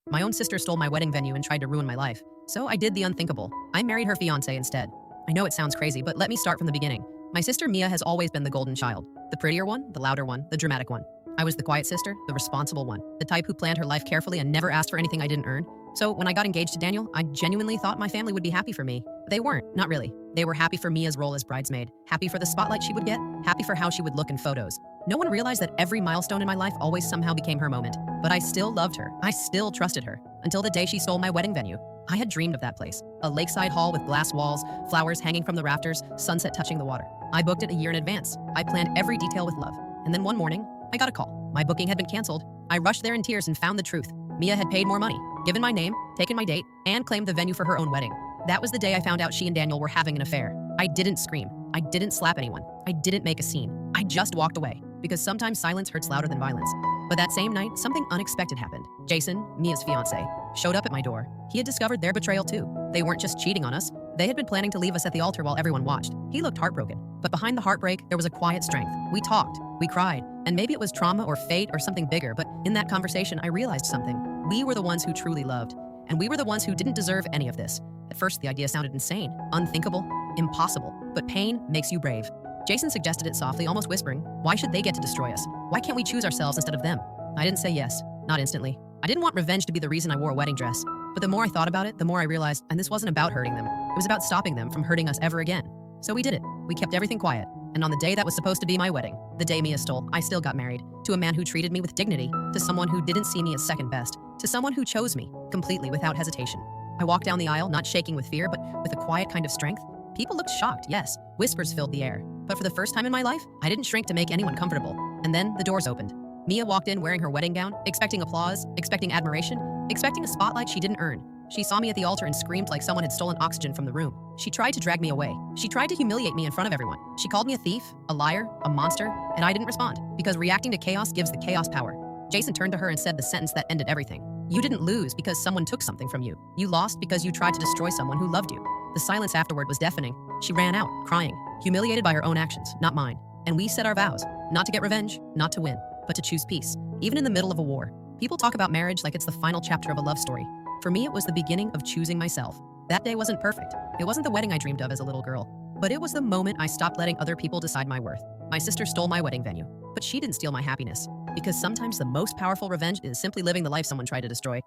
My own sister stole my wedding venue and tried to ruin my life. So I did the unthinkable. I married her fiancé instead. I know it sounds crazy, but let me start from the beginning. My sister Mia has always been the golden child. The prettier one, the louder one, the dramatic one. I was the quiet sister, the responsible one. The type who planned her life carefully and never asked for anything I didn't earn. So when I got engaged to Daniel, I genuinely thought my family would be happy for me. They weren't, not really. They were happy for Mia's role as bridesmaid, happy for the spotlight she would get, happy for how she would look in photos. No one realized that every milestone in my life always somehow became her moment. But I still loved her. I still trusted her. Until the day she stole my wedding venue. I had dreamed of that place. A lakeside hall with glass walls, flowers hanging from the rafters, sunset touching the water. I booked it a year in advance. I planned every detail with love. And then one morning, I got a call. My booking had been canceled. I rushed there in tears and found the truth. Mia had paid more money, given my name, taken my date, and claimed the venue for her own wedding. That was the day I found out she and Daniel were having an affair. I didn't scream. I didn't slap anyone. I didn't make a scene. I just walked away, because sometimes silence hurts louder than violence. But that same night, something unexpected happened. Jason, Mia's fiancé, showed up at my door. He had discovered their betrayal too. They weren't just cheating on us. They had been planning to leave us at the altar while everyone watched. He looked heartbroken. But behind the heartbreak, there was a quiet strength. We talked. We cried. And maybe it was trauma or fate or something bigger, but in that conversation, I realized something. We were the ones who truly loved. And we were the ones who didn't deserve any of this. At first, the idea sounded insane, unthinkable, impossible. But pain makes you brave. Jason suggested it softly, almost whispering, why should they get to destroy us? Why can't we choose ourselves instead of them? I didn't say yes, not instantly. I didn't want revenge to be the reason I wore a wedding dress. But the more I thought about it, the more I realized, and this wasn't about hurting them. It was about stopping them from hurting us ever again. So we did it. We kept everything quiet. And on the day that was supposed to be my wedding, the day Mia stole, I still got married. To a man who treated me with dignity, to someone who didn't see me as second best, to someone who chose me, completely without hesitation. I walked down the aisle, not shaking with fear, but with a quiet kind of strength. People looked shocked, yes. Whispers filled the air. But for the first time in my life, I didn't shrink to make anyone comfortable. And then the doors opened. Mia walked in wearing her wedding gown, expecting applause, expecting admiration, expecting a spotlight she didn't earn. She saw me at the altar and screamed like someone had stolen oxygen from the room. She tried to drag me away. She tried to humiliate me in front of everyone. She called me a thief, a liar, a monster, and I didn't respond, because reacting to chaos gives the chaos power. Jason turned to her and said the sentence that ended everything. You didn't lose because someone took something from you. You lost because you tried to destroy someone who loved you. The silence afterward was deafening. She ran out, crying, humiliated by her own actions, not mine. And we said our vows, not to get revenge, not to win, but to choose peace, even in the middle of a war. People talk about marriage like it's the final chapter of a love story. For me, it was the beginning of choosing myself. That day wasn't perfect. It wasn't the wedding I dreamed of as a little girl, but it was the moment I stopped letting other people decide my worth. My sister stole my wedding venue, but she didn't steal my happiness, because sometimes the most powerful revenge is simply living the life someone tried to destroy.